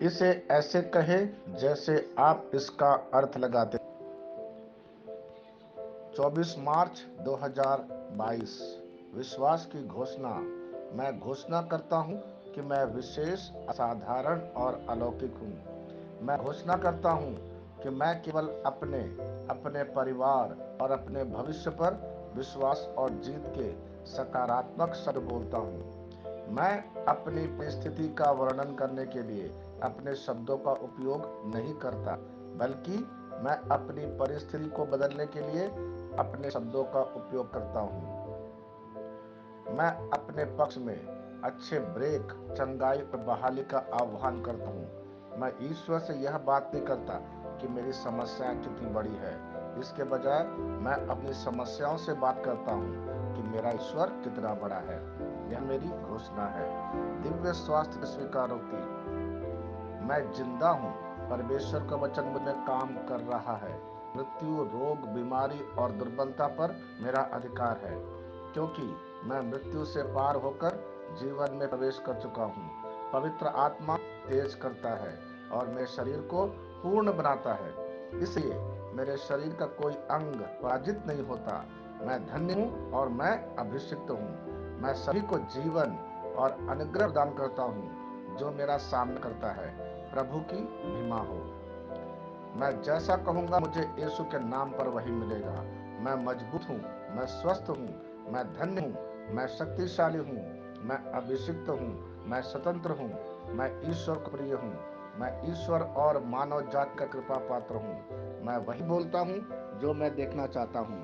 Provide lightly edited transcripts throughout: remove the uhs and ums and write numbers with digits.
इसे ऐसे कहें जैसे आप इसका अर्थ लगाते। 24 मार्च 2022। विश्वास की घोषणा। मैं घोषणा करता हूँ कि मैं विशेष, असाधारण और अलौकिक हूँ। मैं घोषणा करता हूँ कि मैं केवल अपने, अपने परिवार और अपने भविष्य पर विश्वास और जीत के सकारात्मक शब्द बोलता हूँ। मैं अपनी परिस्थिति का वर्णन करने के लिए अपने शब्दों का उपयोग नहीं करता, बल्कि मैं अपनी परिस्थिति को बदलने के लिए अपने शब्दों का उपयोग करता हूँ। मैं अपने पक्ष में अच्छे ब्रेक, चंगाई और बहाली का आह्वान करता हूँ। मैं ईश्वर से यह बात नहीं करता कि मेरी समस्या कितनी बड़ी है। इसके बजाय मैं अपनी समस्याओं से बात करता हूँ कि मेरा ईश्वर कितना बड़ा है। यह मेरी घोषणा है। दिव्य स्वास्थ्य स्वीकारो की मैं जिंदा हूँ। परमेश्वर का वचन मुझ में काम कर रहा है। मृत्यु, रोग, बीमारी और दुर्बलता पर मेरा अधिकार है, क्योंकि मैं मृत्यु से पार होकर जीवन में प्रवेश कर चुका हूँ। पवित्र आत्मा तेज करता है और मेरे शरीर को पूर्ण बनाता है, इसलिए मेरे शरीर का कोई अंग पराजित नहीं होता। मैं धन्य हूँ और मैं अभिषिक्त हूँ। मैं सभी को जीवन और अनुग्रह दान करता हूँ जो मेरा सामना करता है। प्रभु की महिमा हो। मैं जैसा कहूंगा मुझे यीशु के नाम पर वही मिलेगा। मैं मजबूत हूँ, मैं स्वस्थ हूँ, मैं धन्य हूँ, मैं शक्तिशाली हूँ, मैं अभिषिक्त हूँ, मैं स्वतंत्र हूँ, मैं ईश्वर को प्रिय हूँ, मैं ईश्वर और मानव जाति का कृपा पात्र हूँ। मैं वही बोलता हूँ जो मैं देखना चाहता हूँ,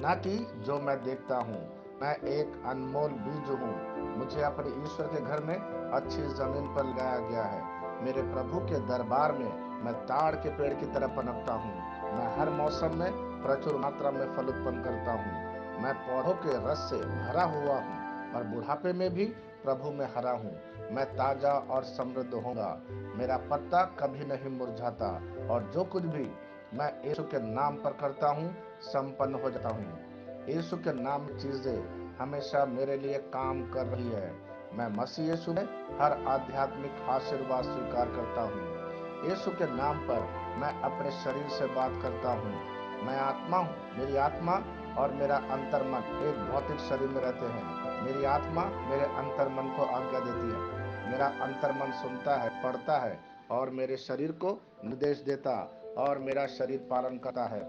ना कि जो मैं देखता हूँ। मैं एक अनमोल बीज हूँ। मुझे अपने ईश्वर के घर में अच्छी जमीन पर लगाया गया है। मेरे प्रभु के दरबार में मैं ताड़ के पेड़ की तरह पनपता हूँ। मैं हर मौसम में प्रचुर मात्रा में फल उत्पन्न करता हूँ। मैं पौधों के रस से भरा हुआ हूँ और बुढ़ापे में भी प्रभु में हरा हूँ। मैं ताजा और समृद्ध होऊंगा। मेरा पत्ता कभी नहीं मुरझाता और जो कुछ भी मैं यीशु के नाम पर करता हूँ संपन्न हो जाता हूँ। यीशु के नाम में चीजें हमेशा मेरे लिए काम कर रही है। मैं मसीह यीशु में हर आध्यात्मिक आशीर्वाद स्वीकार करता हूँ। यीशु के नाम पर मैं अपने शरीर से बात करता हूँ। मैं आत्मा हूँ। मेरी आत्मा और मेरा अंतर्मन एक भौतिक शरीर में रहते हैं। मेरी आत्मा मेरे अंतर्मन को आज्ञा देती है। मेरा अंतर्मन सुनता है, पढ़ता है और मेरे शरीर को निर्देश देता और मेरा शरीर पालन करता है।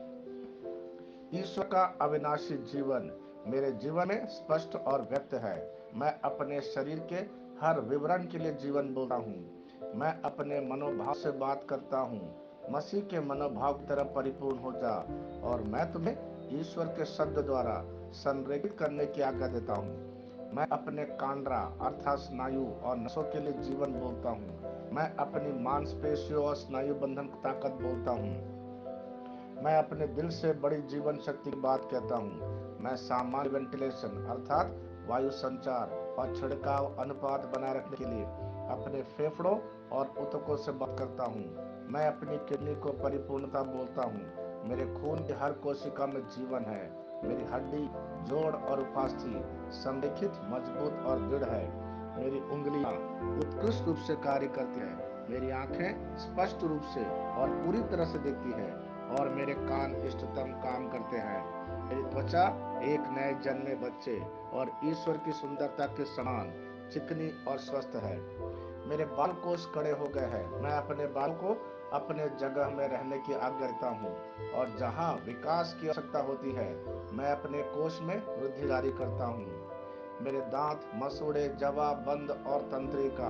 ईश्वर का अविनाशी जीवन मेरे जीवन में स्पष्ट और व्यक्त है। मैं अपने शरीर के हर विवरण के लिए जीवन बोलता हूँ। मैं अपने मनोभाव से बात करता हूँ। मसीह के मनोभाव की तरह परिपूर्ण हो जा और मैं तुम्हें ईश्वर के शब्द द्वारा संरेखित करने की आज्ञा देता हूँ। मैं अपने कांड्रा अर्थात स्नायु और नसों के लिए जीवन बोलता हूँ। मैं अपनी मांसपेशियों और स्नायु बंधन ताकत बोलता हूँ। मैं अपने दिल से बड़ी जीवन शक्ति की बात कहता हूँ। मैं सामान्य वेंटिलेशन अर्थात वायु संचार और छिड़काव अनुपात बनाए रखने के लिए अपने फेफड़ों और ऊतकों से बात करता हूँ। मैं अपनी किडनी को परिपूर्णता बोलता हूँ। मेरे खून की हर कोशिका में जीवन है। मेरी हड्डी, जोड़ और उपास्थि संरेखित, मजबूत और दृढ़ है। मेरी उंगलियां उत्कृष्ट रूप से कार्य करती है। मेरी आंखें स्पष्ट रूप से और पूरी तरह से देखती है और मेरे कान इष्टतम काम करते हैं। मेरी त्वचा एक नए जन्मे बच्चे और ईश्वर की सुंदरता के समान चिकनी और स्वस्थ है। मेरे बाल कोष कड़े हो गए हैं। मैं अपने बाल को अपने जगह में रहने की आज्ञा देता हूँ और जहाँ विकास की आवश्यकता होती है मैं अपने कोष में वृद्धि जारी करता हूँ। मेरे दांत, मसूड़े, जवा, बंद और तंत्रिका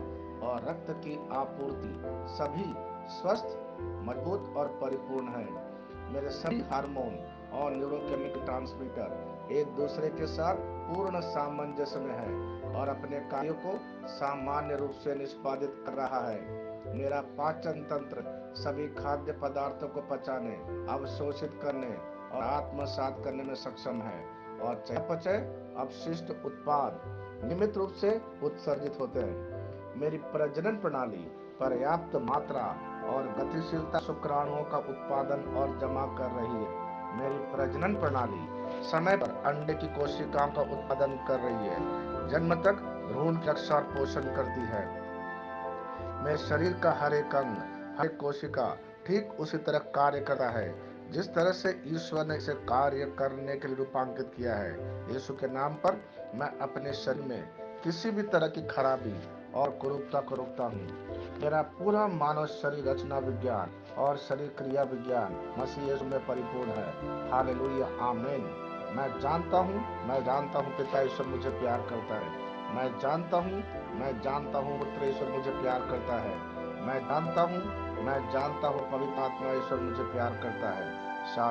और रक्त की आपूर्ति सभी स्वस्थ, मजबूत और परिपूर्ण है। मेरे सभी हार्मोन और न्यूरोकेमिकल ट्रांसमीटर एक दूसरे के साथ पूर्ण सामंजस्य में है और अपने कार्यों को सामान्य रूप से निष्पादित कर रहा है। मेरा पाचन तंत्र सभी खाद्य पदार्थों को पचाने, अवशोषित करने और आत्मसात करने में सक्षम है और चयापचय अपशिष्ट उत्पाद नियमित रूप से उत्सर्जित होते हैं। मेरी प्रजनन प्रणाली पर्याप्त मात्रा और गतिशीलता शुक्राणुओं का उत्पादन और जमा कर रही है। मेरी प्रजनन प्रणाली समय पर अंडे की कोशिकाओं का उत्पादन कर रही है। जन्म तक भ्रूण की रक्षा और पोषण करती है। मेरे शरीर का हर एक अंग, हर एक कोशिका ठीक उसी तरह कार्य करता है जिस तरह से ईश्वर ने इसे कार्य करने के लिए रूपांकित किया है। यीशु के नाम पर मैं अपने शरीर में किसी भी तरह की खराबी और कुरूपता को रोकता हूँ। मेरा पूरा मानव शरीर रचना विज्ञान और शरीर क्रिया विज्ञान मसीह यीशु में परिपूर्ण है। हालेलुया, आमीन। मैं जानता हूँ पिता ईश्वर मुझे प्यार करता है। मैं जानता हूँ पुत्र ईश्वर मुझे प्यार करता है। मैं जानता हूँ पवित्र आत्मा ईश्वर मुझे प्यार करता है। शाल